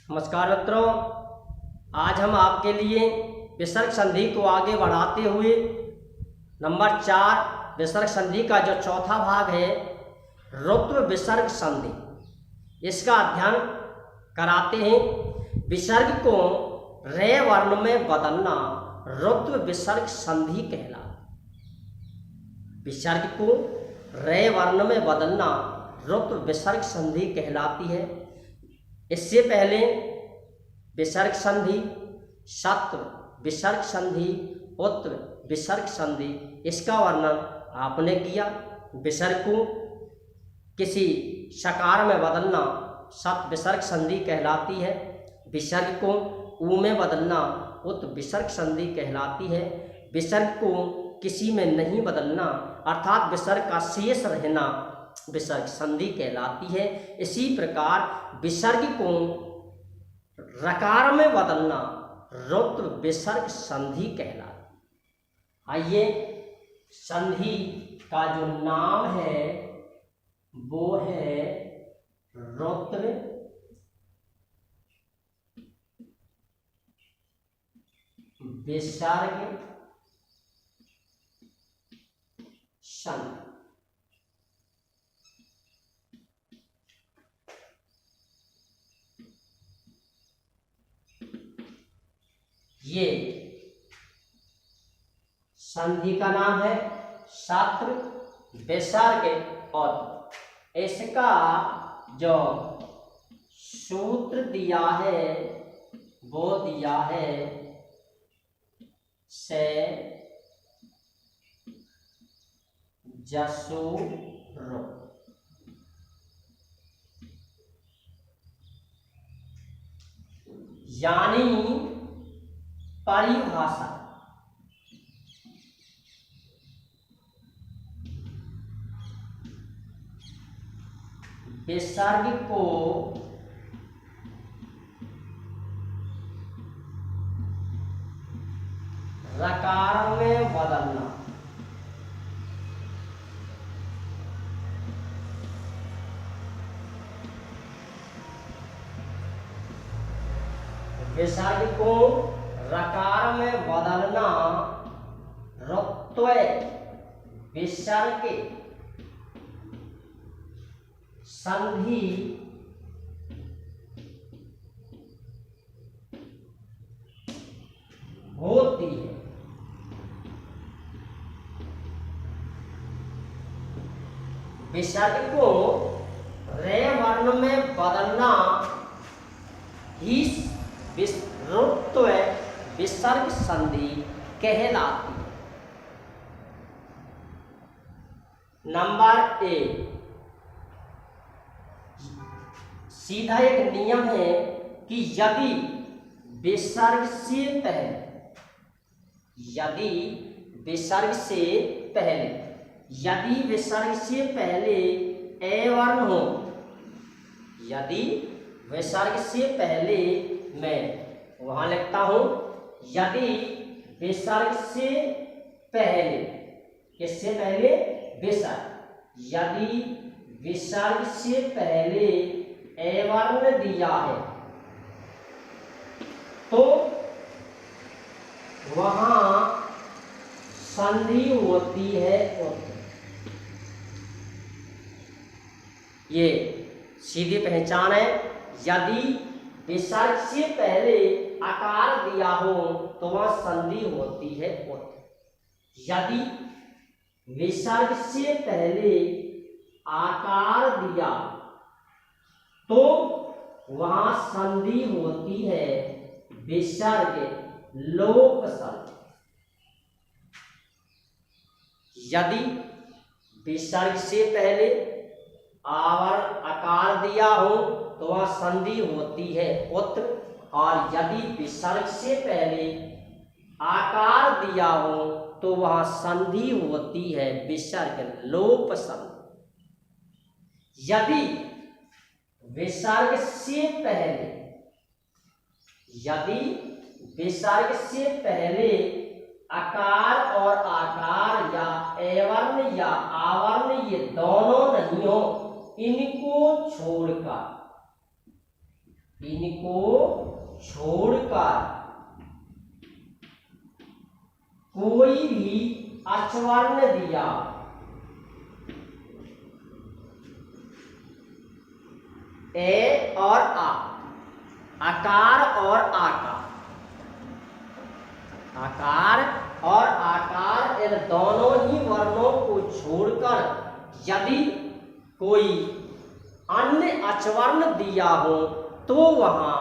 नमस्कार मित्रों, आज हम आपके लिए विसर्ग संधि को आगे बढ़ाते हुए नंबर 4 विसर्ग संधि का जो चौथा भाग है रुत्व विसर्ग संधि, इसका अध्ययन कराते हैं। विसर्ग को रे वर्ण में बदलना रुत्व विसर्ग संधि कहलाता। विसर्ग को रे वर्ण में बदलना रुत्व विसर्ग संधि कहलाती है। इससे पहले विसर्ग संधि, सत्व विसर्ग संधि, उत्व विसर्ग संधि, इसका वर्णन आपने किया। विसर्ग को किसी सकार में बदलना सत्व विसर्ग संधि कहलाती है। विसर्ग को ऊ में बदलना उत्व विसर्ग संधि कहलाती है। विसर्ग को किसी में नहीं बदलना अर्थात विसर्ग का शेष रहना विसर्ग संधि कहलाती है। इसी प्रकार विसर्ग को रकार में बदलना रुत्व विसर्ग संधि कहलाती। आइए, संधि का जो नाम है वो है रुत्व विसर्ग संधि। ये संधि का नाम है सत्व विसर्ग और इसका जो सूत्र दिया है वो दिया है से जसु रो। यानी परिभाषा विसर्ग को रकार में बदलना विसर्ग को रकार में बदलना रुत्व विसर्ग संधि होती है। विसर्ग को रे वर्ण में बदलना ही रुत्व विसर्ग संधि कहलाती है। नंबर 1, सीधा एक नियम है कि यदि विसर्ग से पहले ए वर्ण हो, यदि विसर्ग से पहले, मैं वहां लिखता हूं, यदि विसर्ग से पहले, किससे पहले? विसर्ग। यदि विसर्ग से पहले ए वर्ण दिया है तो वहां संधि होती है। ये सीधी पहचान है। यदि विसर्ग से पहले आकार दिया हो तो वह संधि होती है। यदि विसर्ग से पहले आकार दिया तो वहां संधि होती है विसर्ग लोप संधि। यदि विसर्ग से पहले आकार दिया हो तो वह संधि होती है उत्व, और यदि विसर्ग से पहले आकार दिया हो तो वह संधि होती है विसर्ग लोप संधि। यदि विसर्ग से पहले आकार और आकार या एवर्ण या आवर्ण ये दोनों नहीं हो, इनको छोड़कर इनको छोड़कर कोई भी अचवर्ण दिया ए और आ, आकार और आकार, आकार और आकार इन दोनों ही वर्णों को छोड़कर यदि कोई अन्य अचवर्ण दिया हो तो वहां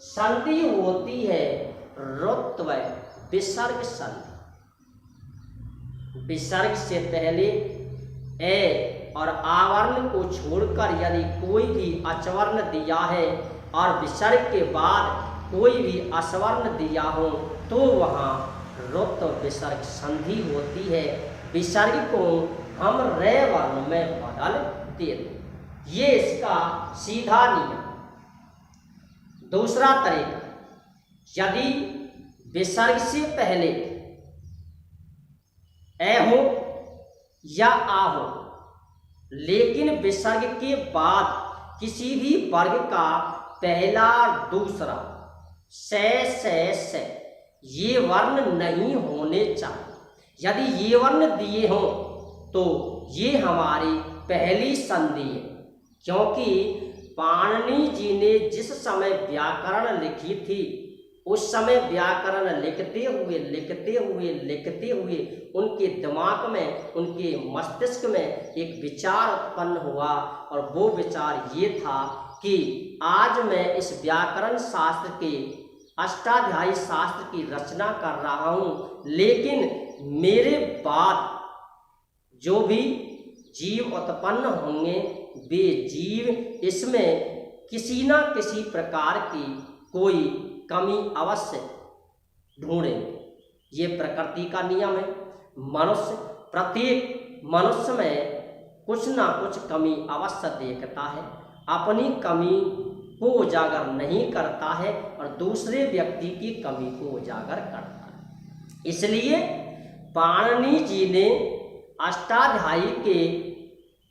संधि होती है रुत्व विसर्ग संधि। विसर्ग से पहले ए और आवर्ण को छोड़कर यदि कोई भी अचवर्ण दिया है और विसर्ग के बाद कोई भी असवर्ण दिया हो तो वहाँ रुत्व विसर्ग संधि होती है। विसर्ग को हम रे वर्ण में बदल देते, ये इसका सीधा नियम। दूसरा तरीका, यदि विसर्ग से पहले ए हो या आ हो लेकिन विसर्ग के बाद किसी भी वर्ग का पहला दूसरा से ये वर्ण नहीं होने चाहिए। यदि ये वर्ण दिए हों तो ये हमारी पहली संधि है, क्योंकि पाणिनि जी ने जिस समय व्याकरण लिखी थी उस समय व्याकरण लिखते हुए उनके दिमाग में, उनके मस्तिष्क में एक विचार उत्पन्न हुआ और वो विचार ये था कि आज मैं इस व्याकरण शास्त्र के अष्टाध्यायी शास्त्र की रचना कर रहा हूँ, लेकिन मेरे बाद जो भी जीव उत्पन्न होंगे वे जीव इसमें किसी न किसी प्रकार की कोई कमी अवश्य ढूंढेंगे। ये प्रकृति का नियम है। मनुष्य, प्रत्येक मनुष्य में कुछ ना कुछ कमी अवश्य देखता है, अपनी कमी को उजागर नहीं करता है और दूसरे व्यक्ति की कमी को उजागर करता है। इसलिए पाणिनि जी ने अष्टाध्यायी के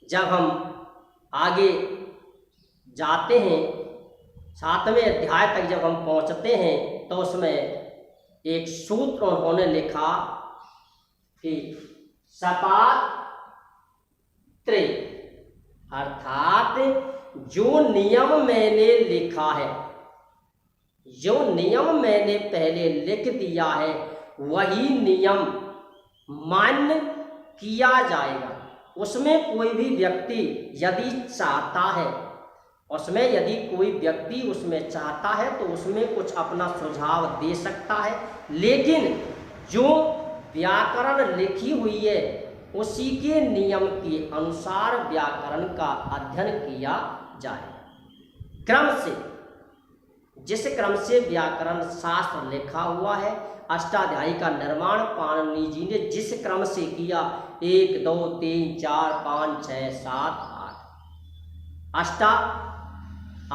जब हम आगे जाते हैं, 7वें अध्याय तक जब हम पहुंचते हैं तो उसमें एक सूत्र उन्होंने लिखा कि सपात त्रे, अर्थात जो नियम मैंने लिखा है, जो नियम मैंने पहले लिख दिया है वही नियम मान्य किया जाएगा। उसमें कोई भी व्यक्ति यदि चाहता है, उसमें यदि कोई व्यक्ति उसमें चाहता है तो उसमें कुछ अपना सुझाव दे सकता है, लेकिन जो व्याकरण लिखी हुई है उसी के नियम के अनुसार व्याकरण का अध्ययन किया जाए। क्रम से, जिस क्रम से व्याकरण शास्त्र लिखा हुआ है, अष्टाध्यायी का निर्माण पाणिनि जी ने जिस क्रम से किया, 1 2 3 4 5 6 7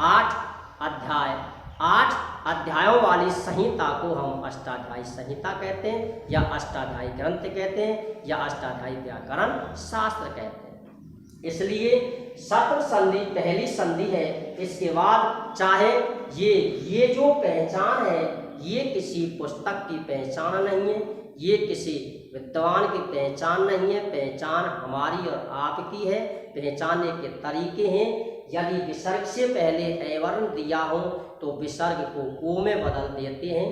8 अध्याय, 8 अध्यायों वाली संहिता को हम अष्टाध्यायी संहिता कहते हैं या अष्टाध्यायी ग्रंथ कहते हैं या अष्टाध्यायी व्याकरण शास्त्र कहते हैं। इसलिए सत्र संधि पहली संधि है। इसके बाद चाहे ये जो पहचान है ये किसी पुस्तक की पहचान नहीं है, ये किसी विद्वान की पहचान नहीं है, पहचान हमारी और आपकी है। पहचानने के तरीके हैं, यदि विसर्ग से पहले ए वर्ण दिया हो तो विसर्ग को ओ में बदल देते हैं,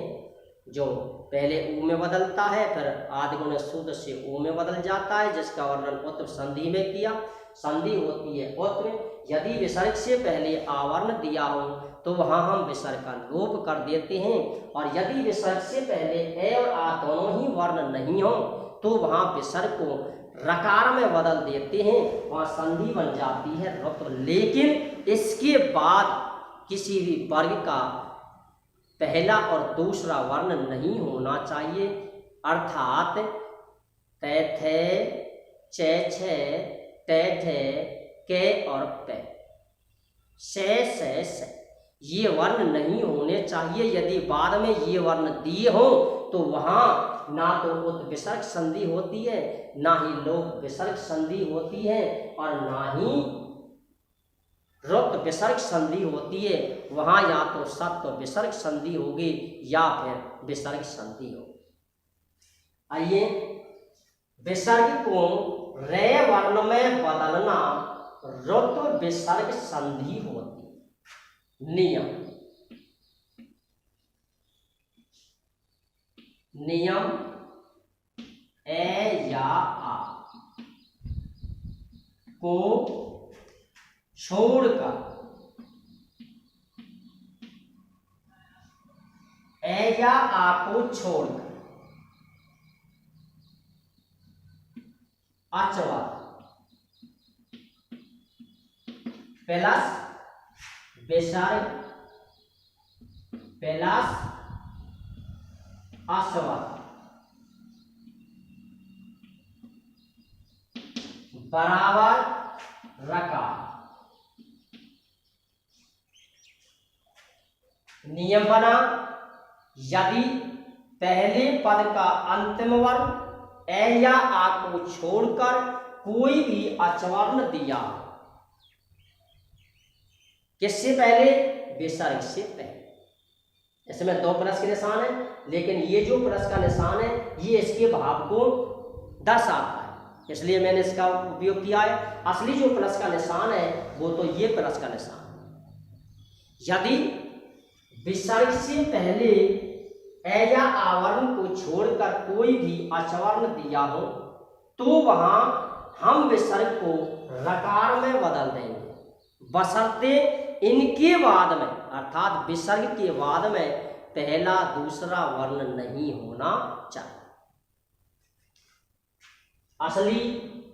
जो पहले ऊ में बदलता है, फिर आदिगुण शुद्ध से ओ में बदल जाता है, जिसका वर्णन उत्तर संधि में किया। संधि होती है उत्तर। यदि विसर्ग से पहले आवर्ण दिया हो तो वहाँ हम विसर्ग का लोप कर देते हैं, और यदि विसर्ग से पहले ए और आ दोनों ही वर्ण नहीं हो तो वहाँ विसर्ग को रकार में बदल देते हैं, वहाँ संधि बन जाती है रुत्व। लेकिन इसके बाद किसी भी वर्ग का पहला और दूसरा वर्ण नहीं होना चाहिए, अर्थात तै थे, चे छे, ते थे, के और पे, से ये वर्ण नहीं होने चाहिए। यदि बाद में ये वर्ण दिए हो तो वहाँ ना तो उत विसर्ग संधि होती है, ना ही लोप विसर्ग संधि होती है, और ना ही रुत विसर्ग संधि होती है वहां या तो सत्व विसर्ग संधि होगी या फिर विसर्ग संधि होगी। आइए, विसर्ग को रे वर्ण में बदलना रुत विसर्ग संधि होती है। नियम ए या आ को छोड़कर ए या आ को छोड़कर अचवल प्लस विसर्ग प्लस अस्वल बराबर रकार। नियम बना, यदि पहले पद का अंतिम वर्ण ए या आ को छोड़कर कोई भी अचवर्ण दिया, किससे पहले? विसर्ग से पहले। इसमें दो प्लस के निशान है, लेकिन ये जो प्लस का निशान है ये इसके भाव को दर्शाता है, इसलिए मैंने इसका उपयोग किया है। असली जो प्लस का निशान है वो तो ये प्लस का निशान है। यदि विसर्ग से पहले ए या आवरण को छोड़कर कोई भी अचवर्ण दिया हो तो वहां हम विसर्ग को रकार में बदल देंगे, बशर्ते इनके बाद में अर्थात विसर्ग के बाद में पहला दूसरा वर्ण नहीं होना चाहिए। असली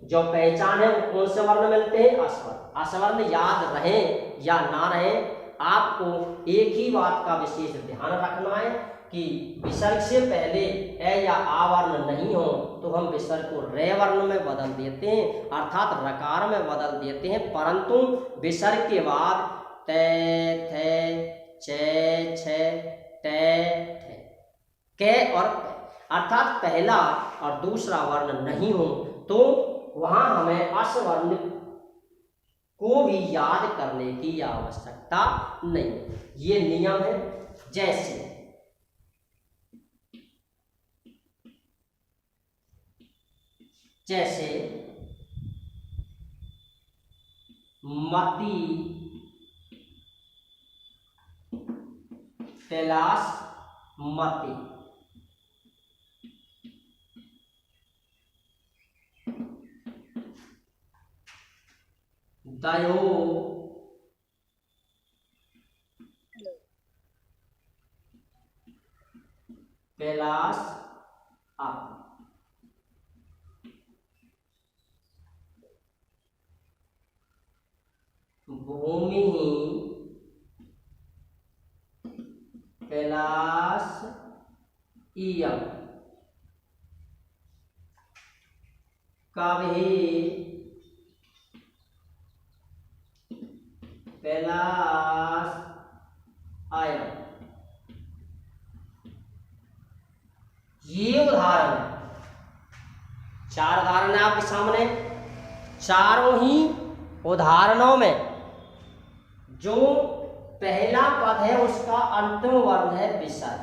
जो पहचान है वो कौन से वर्ण मिलते हैं? अस्वर्ण। अस्वर्ण याद रहे या ना रहे, आपको एक ही बात का विशेष ध्यान रखना है कि विसर्ग से पहले ए या आ वर्ण नहीं हो तो हम विसर्ग को रे वर्ण में बदल देते हैं, अर्थात रकार में बदल देते हैं। परंतु विसर्ग के बाद ते थे छे छे टे ठे के और पे अर्थात पहला और दूसरा वर्ण नहीं हो तो वहां हमें अस्वर्ण को भी याद करने की आवश्यकता नहीं। ये नियम है। जैसे मती कैलाश मती, दयो कैलाश आप, भूमि कैलाश इयम, कभी कैलाश आयम। ये उदाहरण है, चार उदाहरण है आपके सामने। चारों ही उदाहरणों में जो पहला पद है उसका अंतिम वर्ण है विसर्ग।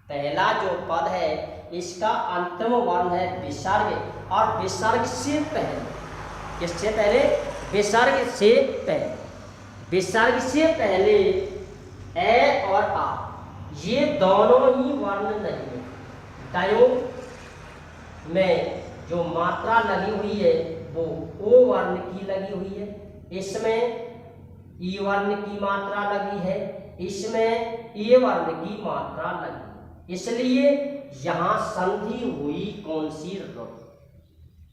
पहला जो पद है इसका अंतिम वर्ण है विसर्ग, और विसर्ग से पहले, किससे पहले? विसर्ग से पहले। विसर्ग से पहले ए और आ ये दोनों ही वर्ण नहीं है। दयो में जो मात्रा लगी हुई है वो ओ वर्ण की लगी हुई है, इसमें ई वर्ण की मात्रा लगी है, इसमें ए वर्ण की मात्रा लगी, इसलिए यहां संधि हुई कौन सी?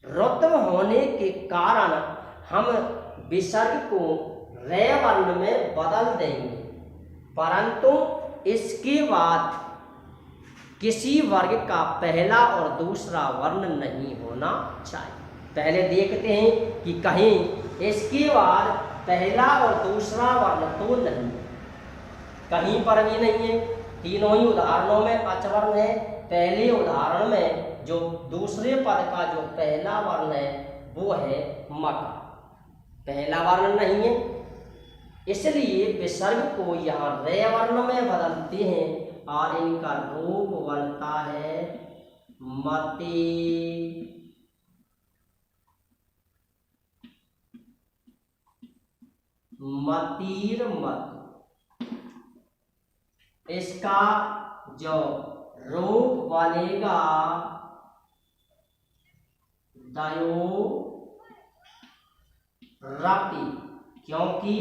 रुत होने के कारण हम विसर्ग को रे वर्ण में बदल देंगे, परंतु इसके बाद किसी वर्ग का पहला और दूसरा वर्ण नहीं होना चाहिए। पहले देखते हैं कि कहीं इसके बाद पहला और दूसरा वर्ण तो नहीं, कहीं पर भी नहीं है। तीनों ही उदाहरणों में अचवर्ण है। पहले उदाहरण में जो दूसरे पद का जो पहला वर्ण है वो है मका, पहला वर्ण नहीं है। इसलिए विसर्ग को यहाँ रे वर्ण में बदलते हैं और इनका रूप बनता है मति। मतिर मत। इसका जो रूप बनेगा दयो रति, क्योंकि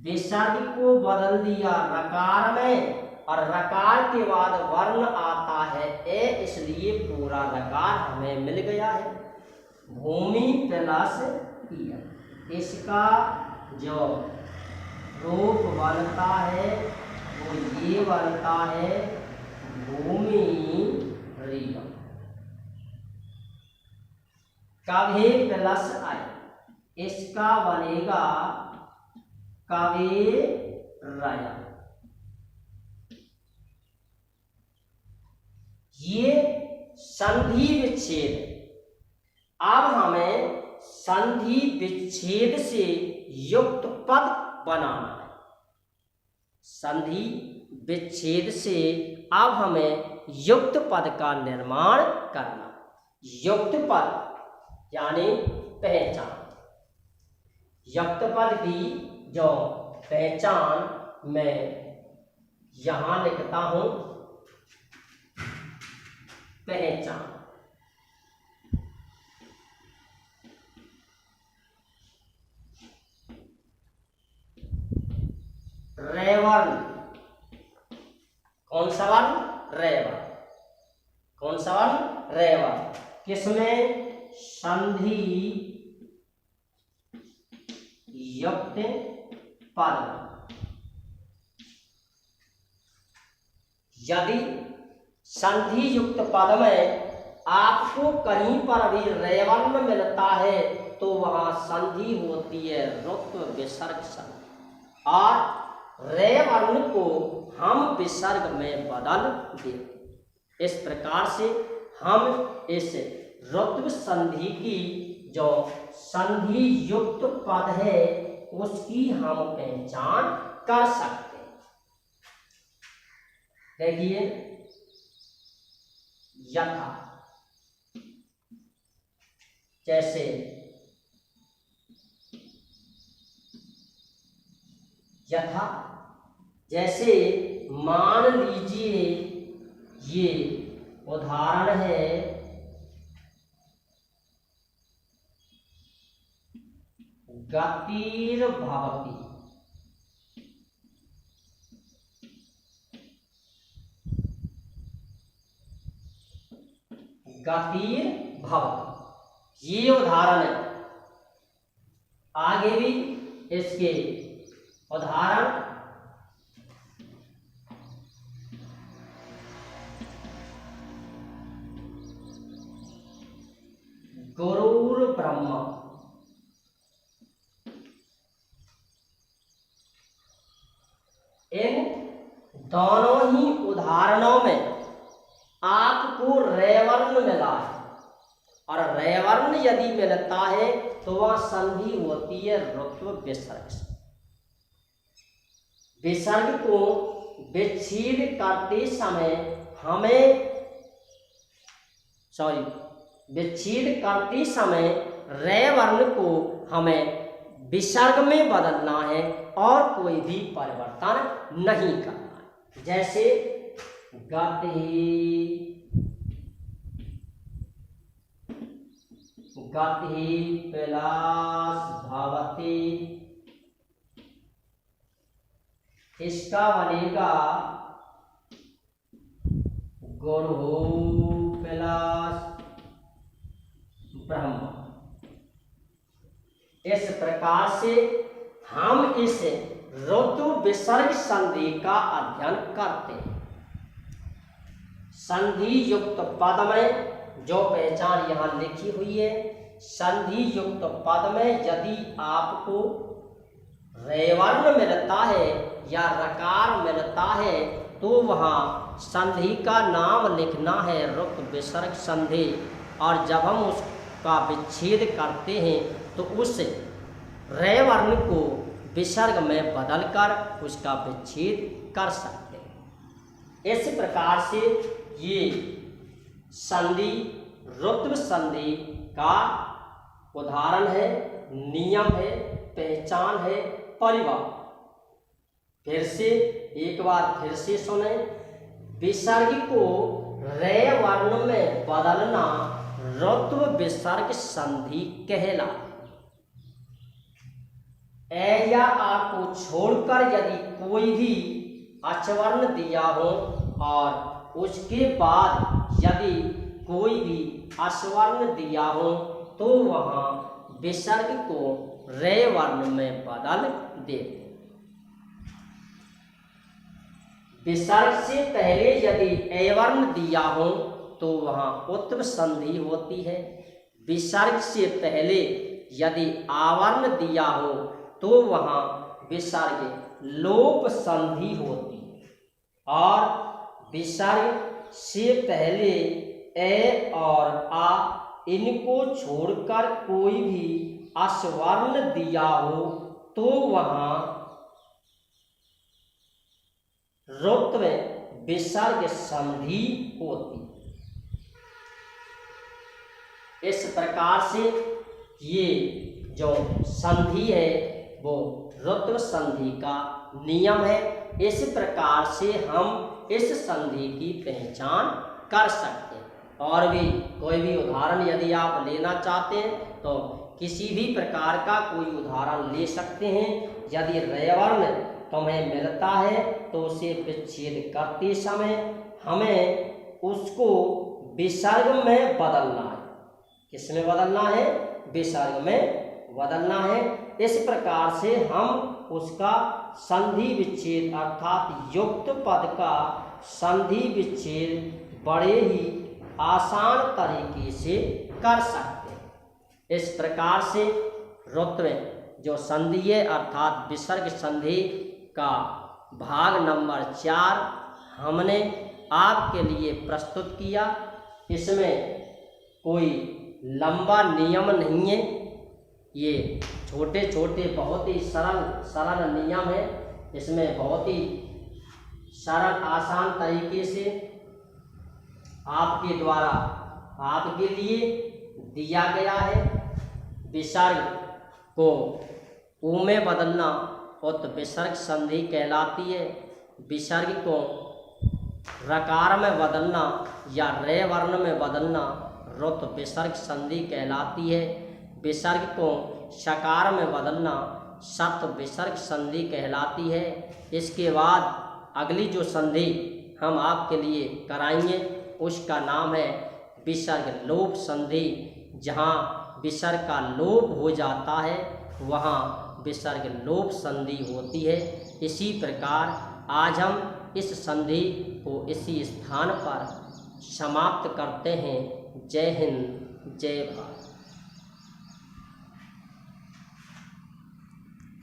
विसर्ग को बदल दिया रकार में और रकार के बाद वर्ण आता है ए, इसलिए पूरा रकार हमें मिल गया है। भूमि प्लस ईय। इसका जो रूप बनता है वो ये बनता है भूमि रीय। कभी प्लस आई, इसका बनेगा कवे राया। ये संधि विच्छेद। अब हमें संधि विच्छेद से युक्त पद बनाना है। संधि विच्छेद से अब हमें युक्त पद का निर्माण करना। युक्त पद यानी पहचान। युक्त पद की जो पहचान मैं यहां लिखता हूं, पहचान। रेवर्ण। कौन सा वर्ण? रेवर्ण। कौन सा वर्ण? रेवर्ण। किसमें? संधि युक्त पद। यदि संधि युक्त पद में आपको कहीं पर भी रेवर्ण मिलता है तो वहां संधि होती है रुत्व विसर्ग संधि, और रेवर्ण को हम विसर्ग में बदल देते। इस प्रकार से हम इस रुत्व संधि की जो संधि युक्त पद है उसकी हम पहचान कर सकते हैं। देखिए, यथा, जैसे यथा, जैसे मान लीजिए ये उदाहरण है गतिर्भवति। गतिर्भवति ये उदाहरण है। आगे भी इसके उदाहरण गुरुर ब्रह्मा। इन दोनों ही उदाहरणों में आपको रेवर्ण मिला है, और रेवर्ण यदि मिलता है तो वह संधि होती है रुत्व विसर्ग से। विसर्ग को विच्छेद करते समय हमें विच्छेद करते समय रेवर्ण को हमें विसर्ग में बदलना है और कोई भी परिवर्तन नहीं करना है। जैसे गति प्लस भवति, इसका बनेगा गुरु प्लस ब्रह्म। इस प्रकार से हम इस ऋतु विसर्ग संधि का अध्ययन करते हैं। संधि युक्त पद में जो पहचान यहाँ लिखी हुई है, संधि युक्त पद में यदि आपको रेवर्ण मिलता है या रकार मिलता है तो वहाँ संधि का नाम लिखना है रुत्व विसर्ग संधि, और जब हम उसका विच्छेद करते हैं तो उस रेवर्ण को विसर्ग में बदलकर उसका विच्छेद कर सकते हैं। इस प्रकार से ये संधि रुत्व संधि का उदाहरण है, नियम है, पहचान है, परिवार। फिर से एक बार फिर से सुने। विसर्ग को रे वर्ण में बदलना रुत्व विसर्ग संधि कहलाती है। ए या आ को छोड़कर यदि कोई भी अचवर्ण दिया हो और उसके बाद यदि कोई भी अस्वर्ण दिया हो तो वहां विसर्ग को रे वर्ण में बदल देते। विसर्ग से पहले यदि ए वर्ण दिया हो तो वहां उत्व संधि होती है। विसर्ग से पहले यदि आवर्ण दिया हो तो वहां विसर्ग लोप संधि होती है। और विसर्ग से पहले ए और आ इनको छोड़कर कोई भी अस्वर्ण दिया हो तो वहां रुत्व विसर्ग संधि होती। इस प्रकार से ये जो संधि है वो रुत्व संधि का नियम है। इस प्रकार से हम इस संधि की पहचान कर सकते हैं। और भी कोई भी उदाहरण यदि आप लेना चाहते हैं तो किसी भी प्रकार का कोई उदाहरण ले सकते हैं। यदि रे वर्ण तुम्हें मिलता है तो उसे विच्छेद करते समय हमें उसको विसर्ग में बदलना है। किसमें बदलना है? विसर्ग में बदलना है। इस प्रकार से हम उसका संधि विच्छेद अर्थात युक्त पद का संधि विच्छेद बड़े ही आसान तरीके से कर सकते हैं। इस प्रकार से रुत्व जो संधि है अर्थात विसर्ग संधि का भाग नंबर 4 हमने आपके लिए प्रस्तुत किया। इसमें कोई लंबा नियम नहीं है, ये छोटे छोटे बहुत ही सरल नियम है। इसमें बहुत ही सरल आसान तरीके से आपके द्वारा आपके लिए दिया गया है। विसर्ग को ऊ में बदलना उत्व विसर्ग संधि कहलाती है। विसर्ग को रकार में बदलना या रे वर्ण में बदलना रुत्व विसर्ग संधि कहलाती है। विसर्ग को शकार में बदलना सत्व विसर्ग संधि कहलाती है। इसके बाद अगली जो संधि हम आपके लिए कराएंगे उसका नाम है विसर्ग लोप संधि। जहाँ विसर्ग का लोप हो जाता है वहाँ विसर्ग लोप संधि होती है। इसी प्रकार आज हम इस संधि को इसी स्थान पर समाप्त करते हैं। जय हिंद, जय भारत।